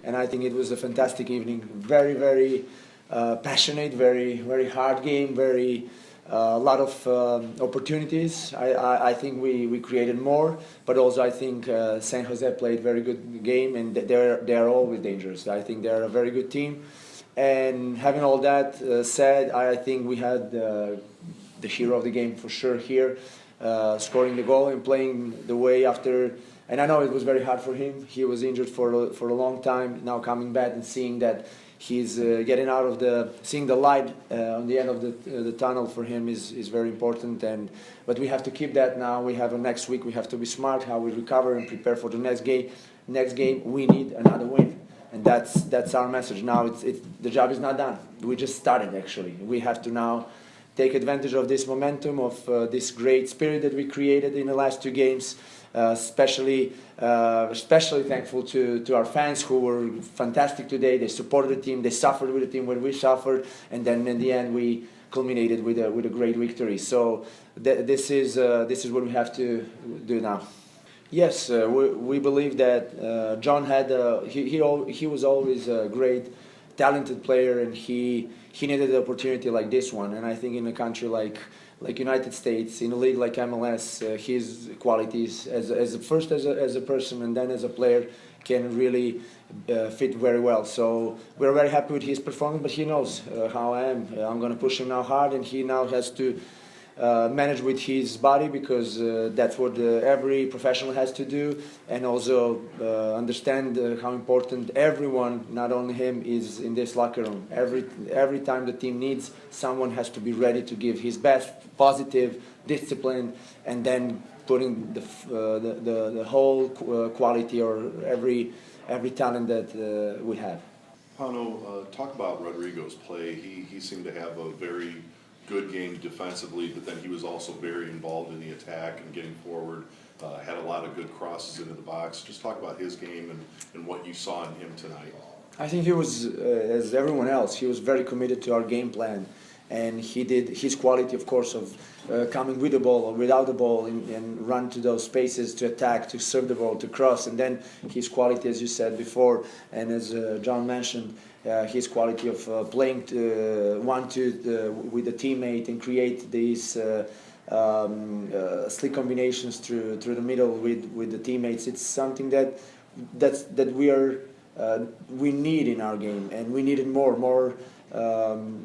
and I think it was a fantastic evening. Very, very passionate, very hard game, a lot of opportunities. I think we created more, but also I think San Jose played very good game, and they're always dangerous. I think they're a very good team, and having all that said, I think we had the hero of the game for sure here, scoring the goal and playing the way after. And I know it was very hard for him. He was injured for a long time. Now coming back and seeing that he's getting out of seeing the light on the end of the tunnel for him is very important. But we have to keep that now. We have a next week. We have to be smart how we recover and prepare for the next game. Next game we need another win, and that's our message. Now the job is not done. We just started actually. We have to now take advantage of this momentum, of this great spirit that we created in the last two games. Especially thankful to our fans who were fantastic today. They supported the team. They suffered with the team when we suffered, and then in the end we culminated with a great victory. So this is what we have to do now. Yes, we believe that John had he was always a great, talented player, and he needed an opportunity like this one. And I think in a country like United States, in a league like MLS, his qualities as a person and then as a player can really fit very well. So we're very happy with his performance, but he knows how I am. I'm going to push him now hard, and he now has to manage with his body, because that's what every professional has to do, and also understand how important everyone, not only him, is in this locker room. Every time the team needs, someone has to be ready to give his best, positive, discipline, and then putting the whole quality or every talent that we have. Pauno, talk about Rodrigo's play. He seemed to have a very good game defensively, but then he was also very involved in the attack and getting forward, had a lot of good crosses into the box. Just talk about his game and what you saw in him tonight. I think he was, as everyone else, he was very committed to our game plan, and he did his quality, of course, of coming with the ball or without the ball and run to those spaces to attack, to serve the ball, to cross, and then his quality, as you said before, and as John mentioned, his quality of playing with a teammate and create these slick combinations through the middle with the teammates. It's something that we need in our game, and we need it more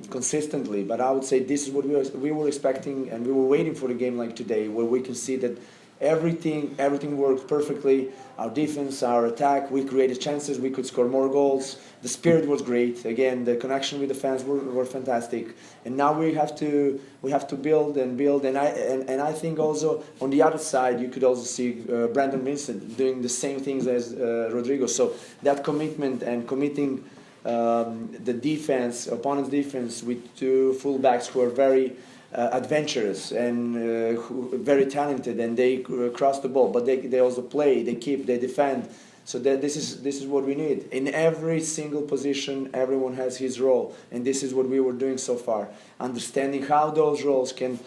consistently. But I would say this is what we were expecting, and we were waiting for a game like today, where we can see that everything worked perfectly. Our defense, our attack, we created chances, we could score more goals. The spirit was great. Again, the connection with the fans were fantastic. And now we have to build, and I think also on the other side you could also see Brandon Vincent doing the same things as Rodrigo. So that commitment and committing the defense, opponent's defense, with two fullbacks who are very adventurous and very talented, and they cross the ball, but they also play, they keep, they defend. So that this is what we need. In every single position, everyone has his role, and this is what we were doing so far. Understanding how those roles can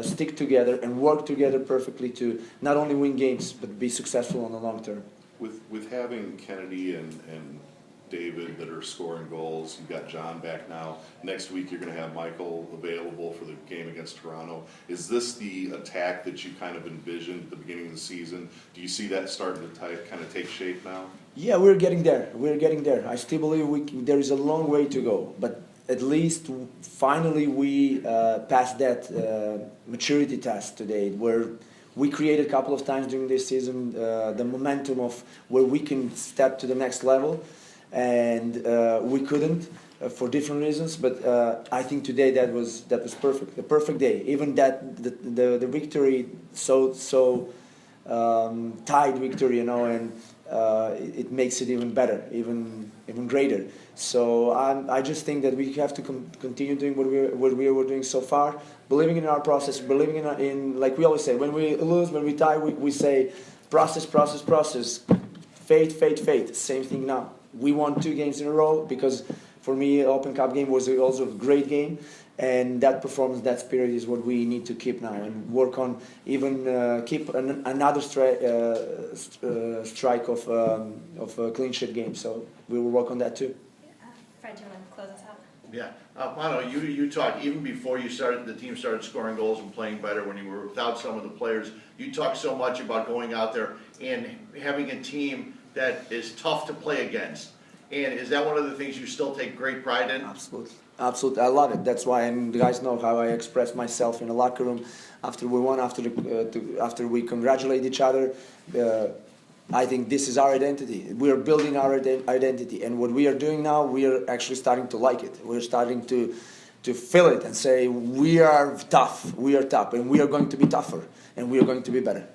stick together and work together perfectly to not only win games, but be successful on the long term. With having Kennedy and David that are scoring goals, you've got John back now. Next week you're going to have Michael available for the game against Toronto. Is this the attack that you kind of envisioned at the beginning of the season? Do you see that starting to kind of take shape now? Yeah, we're getting there. I still believe there is a long way to go, but at least finally we passed that maturity test today, where we created a couple of times during this season the momentum of where we can step to the next level. And we couldn't for different reasons, but I think today that was perfect, the perfect day. Even that the victory, so tied victory, and it makes it even better, even greater. So I just think that we have to continue doing what we were doing so far, believing in our process, believing in like we always say, when we lose, when we tie, we say process, faith. Same thing now. We won 2 games in a row, because for me, Open Cup game was also a great game, And that performance, that spirit is what we need to keep now and work on. Even keep another strike of a clean sheet game. So we will work on that too. Fred, do you want to close us out? Yeah, Pano, you talked, even before the team started scoring goals and playing better, when you were without some of the players, you talked so much about going out there and having a team that is tough to play against. And is that one of the things you still take great pride in? Absolutely. Absolutely, I love it. That's why, and the guys know how I express myself in the locker room after we won, after we congratulate each other. I think this is our identity. We are building our identity, and what we are doing now, we are actually starting to like it. We're starting to feel it and say we are tough, and we are going to be tougher, and we are going to be better.